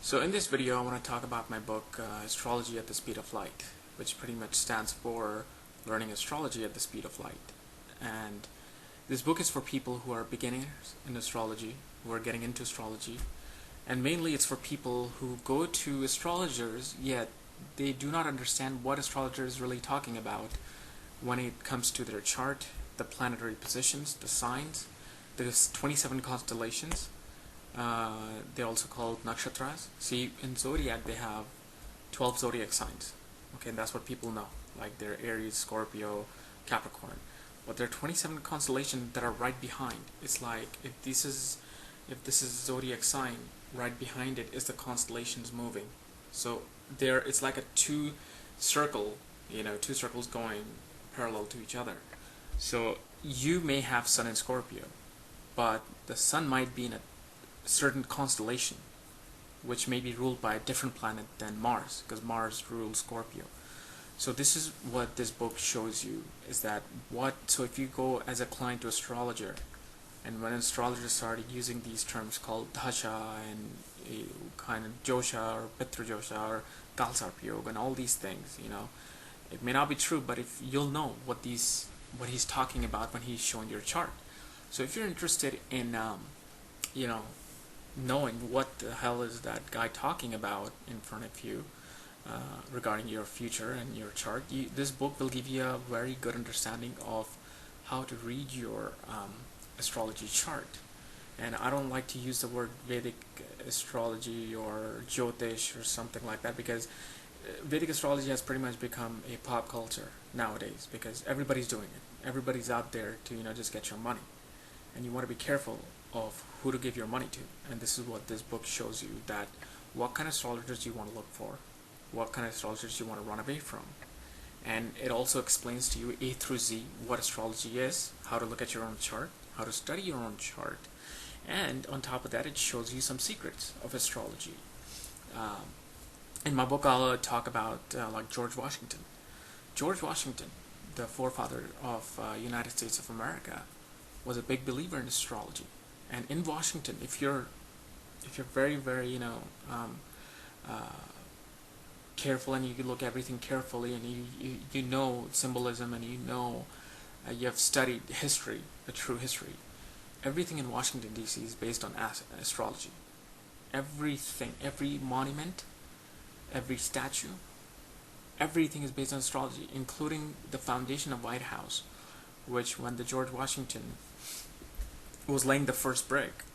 So in this video I want to talk about my book Astrology at the Speed of Light, which pretty much stands for Learning Astrology at the Speed of Light. And this book is for people who are beginners in astrology, who are getting into astrology, and mainly it's for people who go to astrologers yet they do not understand what astrologer is really talking about when it comes to their chart, the planetary positions, the signs. There's 27 constellations. They're also called nakshatras. See, in zodiac they have 12 zodiac signs. Okay, and that's what people know. Like they're Aries, Scorpio, Capricorn. But there are 27 constellations that are right behind. It's like if this is zodiac sign, right behind it is the constellations moving. So there, it's like a two circles going parallel to each other. So you may have Sun in Scorpio, but the Sun might be in a certain constellation which may be ruled by a different planet than Mars, because Mars rules Scorpio. So this is what this book shows you, is that so if you go as a client to astrologer, and when astrologers started using these terms called dasha and kind of josha or pitra josha or kalsarp yoga and all these things, it may not be true, but if you'll know what he's talking about when he's showing your chart. So if you're interested in knowing what the hell is that guy talking about in front of you regarding your future and your chart, this book will give you a very good understanding of how to read your astrology chart. And I don't like to use the word Vedic astrology or Jyotish or something like that, because Vedic astrology has pretty much become a pop culture nowadays, because everybody's doing it. Everybody's out there to just get your money, and you want to be careful of who to give your money to. And this is what this book shows you, that what kind of astrologers you want to look for, what kind of astrologers you want to run away from. And it also explains to you A through Z what astrology is, how to look at your own chart, how to study your own chart, and on top of that it shows you some secrets of astrology. In my book I'll talk about like George Washington. George Washington, the forefather of United States of America, was a big believer in astrology. And in Washington, if you're very, very careful, and you look everything carefully, and you know symbolism, and you have studied history, the true history, everything in Washington D.C. is based on astrology. Everything, every monument, every statue, everything is based on astrology, including the foundation of White House, which when the George Washington was laying the first brick,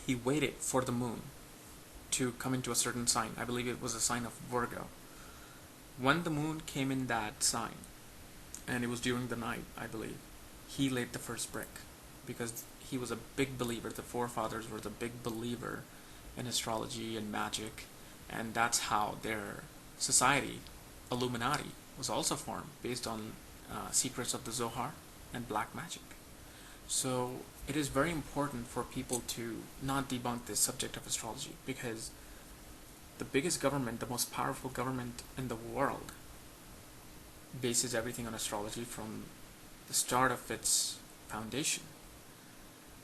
he waited for the moon to come into a certain sign. I believe it was a sign of Virgo. When the moon came in that sign, and it was during the night, I believe, he laid the first brick, because he was a big believer. The forefathers were the big believer in astrology and magic, and that's how their society, Illuminati, was also formed, based on secrets of the Zohar and black magic. So it is very important for people to not debunk this subject of astrology, because the biggest government, the most powerful government in the world, bases everything on astrology from the start of its foundation.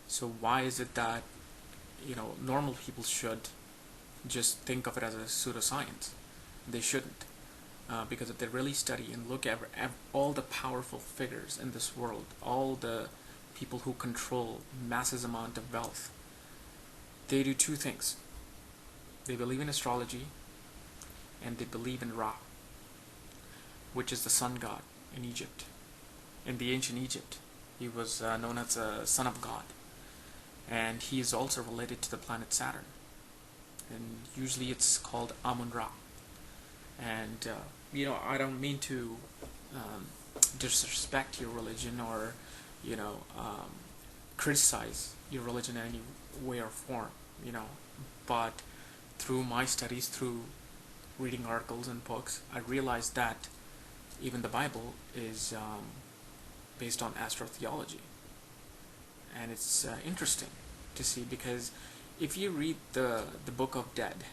So why is it that normal people should just think of it as a pseudoscience? They shouldn't, because if they really study and look at all the powerful figures in this world, all the people who control massive amount of wealth, they do two things. They believe in astrology, and they believe in Ra, which is the sun god in Egypt. In the ancient Egypt, he was known as a son of God, and he is also related to the planet Saturn, and usually it's called Amun-Ra. And I don't mean to disrespect your religion or criticize your religion in any way or form, but through my studies, through reading articles and books, I realized that even the Bible is based on astrotheology. And it's interesting to see, because if you read the Book of Dead,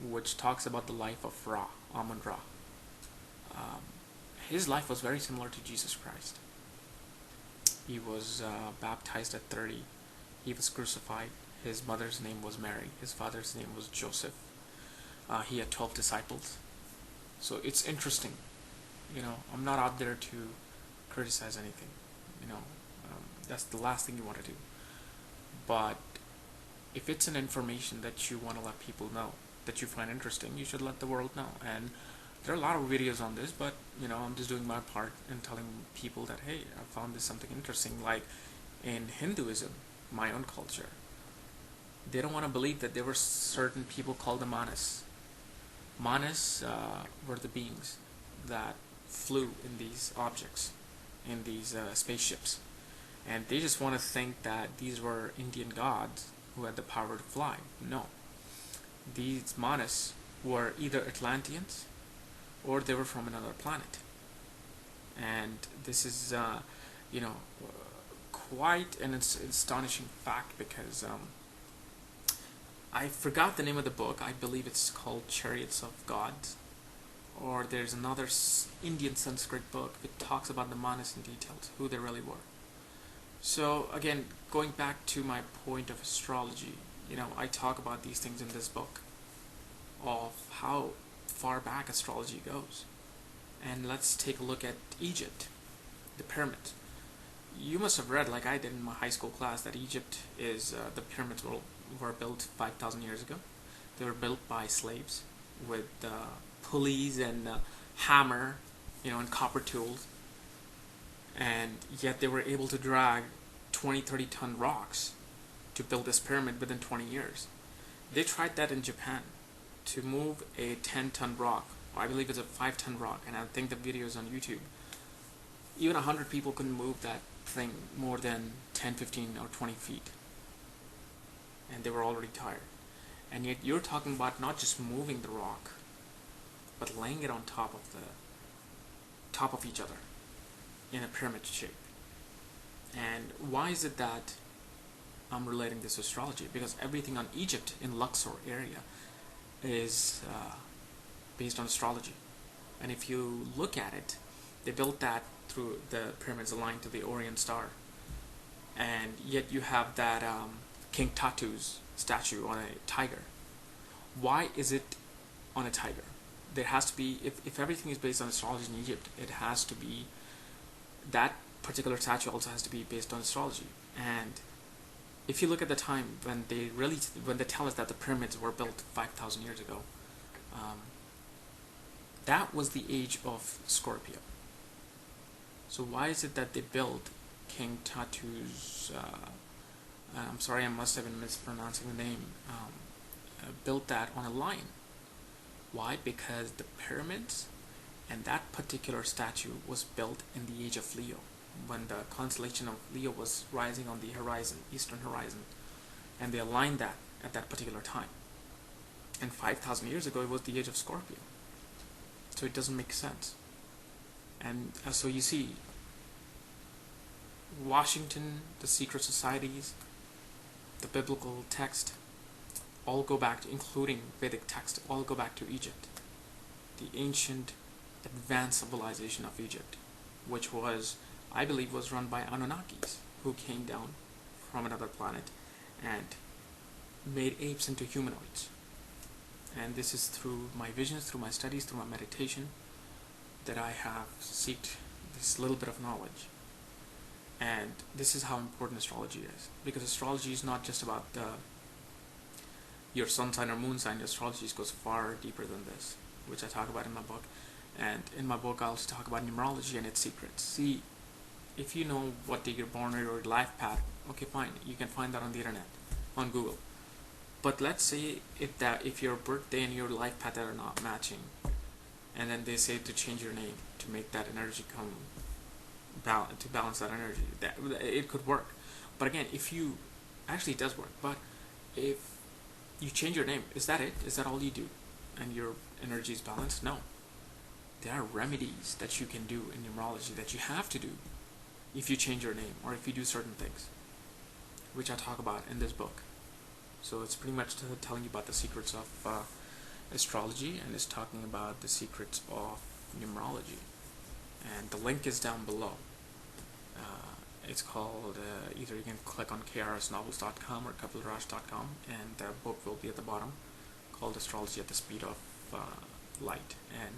which talks about the life of Ra, Amun-Ra, his life was very similar to Jesus Christ. He was baptized at 30. He was crucified. His mother's name was Mary. His father's name was Joseph. he had 12 disciples. So it's interesting. I'm not out there to criticize anything. That's the last thing you want to do. But if it's an information that you want to let people know, that you find interesting, you should let the world know. And there are a lot of videos on this, but I'm just doing my part in telling people that, hey, I found this something interesting. Like in Hinduism, my own culture, they don't want to believe that there were certain people called the Manas. Manas were the beings that flew in these objects, in these spaceships. And they just want to think that these were Indian gods who had the power to fly. No. These Manas were either Atlanteans or they were from another planet. And this is, quite an astonishing fact because I forgot the name of the book. I believe it's called Chariots of Gods. Or there's another Indian Sanskrit book that talks about the Manas in details, who they really were. So again, going back to my point of astrology, I talk about these things in this book of how far back astrology goes. And let's take a look at Egypt, the pyramids. You must have read, like I did in my high school class, that Egypt is, the pyramids were built 5,000 years ago. They were built by slaves with pulleys and hammer, and copper tools. And yet they were able to drag 20-30 ton rocks to build this pyramid within 20 years. They tried that in Japan to move a 10-ton rock, or I believe it's a 5-ton rock, and I think the video is on YouTube. Even 100 people couldn't move that thing more than 10, 15, or 20 feet. And they were already tired. And yet you're talking about not just moving the rock, but laying it on top of each other in a pyramid shape. And why is it that I'm relating this to astrology? Because everything on Egypt in Luxor area is based on astrology. And if you look at it, they built that through the pyramids aligned to the Orion star. And yet you have that King Tatu's statue on a tiger. Why is it on a tiger? There has to be, if everything is based on astrology in Egypt, it has to be, that particular statue also has to be based on astrology. And if you look at the time when they tell us that the pyramids were built 5,000 years ago, that was the age of Scorpio. So why is it that they built King Tatu's, I'm sorry, I must have been mispronouncing the name, built that on a lion? Why? Because the pyramids and that particular statue was built in the age of Leo, when the constellation of Leo was rising on the horizon, eastern horizon, and they aligned that at that particular time. And 5,000 years ago, it was the age of Scorpio. So it doesn't make sense. And so you see, Washington, the secret societies, the biblical text, all go back to, including Vedic text, all go back to Egypt. The ancient, advanced civilization of Egypt, which was, I believe, was run by Anunnakis, who came down from another planet and made apes into humanoids. And this is through my visions, through my studies, through my meditation, that I have sought this little bit of knowledge. And this is how important astrology is. Because astrology is not just about your sun sign or moon sign. Astrology goes far deeper than this, which I talk about in my book. And in my book I also talk about numerology and its secrets. See, if you know what day you're born or your life path, okay, fine, you can find that on the internet, on Google. But let's say if your birthday and your life path are not matching, and then they say to change your name to make that energy come to balance that energy, that it could work. But again, it does work. But if you change your name, is that it? Is that all you do? And your energy is balanced? No. There are remedies that you can do in numerology that you have to do if you change your name or if you do certain things, which I talk about in this book. So it's pretty much telling you about the secrets of astrology, and it's talking about the secrets of numerology. And the link is down below. It's called, either you can click on krsnovels.com or kapilraj.com, and the book will be at the bottom, called Astrology at the Speed of Light. And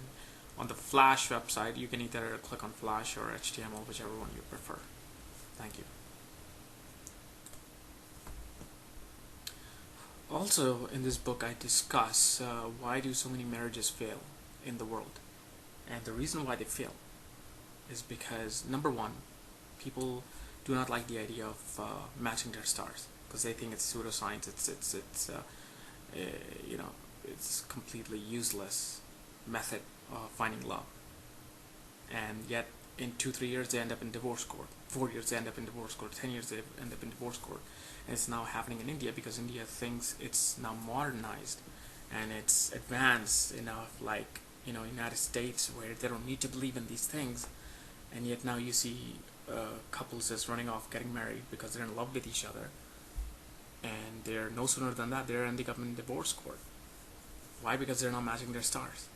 on the Flash website, you can either click on Flash or HTML, whichever one you prefer. Thank you. Also, in this book, I discuss why do so many marriages fail in the world. And the reason why they fail is because, number one, people do not like the idea of matching their stars because they think it's pseudoscience. It's completely useless method of finding love. And yet, in 2-3 years, they end up in divorce court. 4 years, they end up in divorce court. 10 years, they end up in divorce court. And it's now happening in India because India thinks it's now modernized and it's advanced enough, like United States, where they don't need to believe in these things. And yet now you see couples just running off getting married because they're in love with each other, and they're no sooner than that they're ending up in divorce court. Why? Because they're not matching their stars.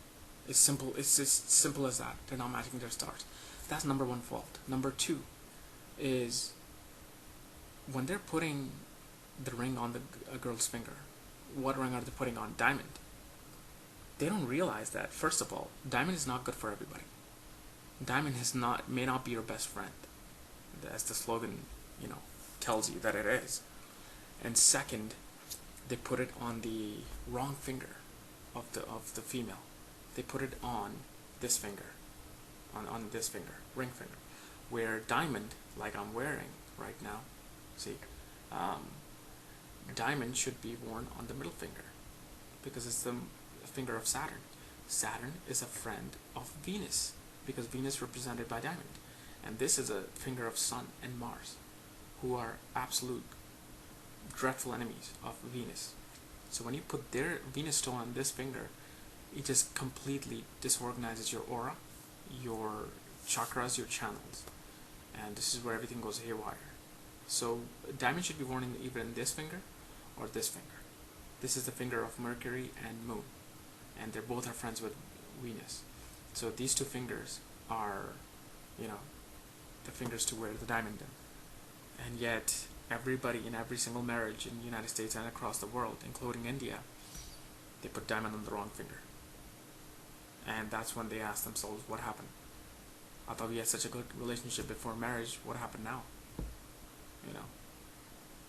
It's simple. It's just simple as that. They're not matching their stars. That's number one fault. Number two is when they're putting the ring on a girl's finger. What ring are they putting on? Diamond. They don't realize that, first of all, diamond is not good for everybody. Diamond may not be your best friend, as the slogan, tells you that it is. And second, they put it on the wrong finger of the female. They put it on this finger, on this finger, ring finger, where diamond, like I'm wearing right now, see, diamond should be worn on the middle finger because it's the finger of Saturn. Saturn is a friend of Venus because Venus is represented by diamond, and this is a finger of Sun and Mars, who are absolute dreadful enemies of Venus. So when you put their Venus stone on this finger, it just completely disorganizes your aura, your chakras, your channels, and this is where everything goes haywire. So diamond should be worn either in this finger or this finger. This is the finger of Mercury and Moon, and they both are friends with Venus. So these two fingers are, the fingers to wear the diamond in. And yet, everybody in every single marriage in the United States and across the world, including India, they put diamond on the wrong finger. And that's when they ask themselves, what happened? I thought we had such a good relationship before marriage. What happened now?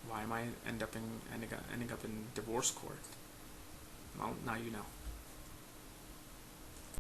Why am I ending up in divorce court? Well, now you know.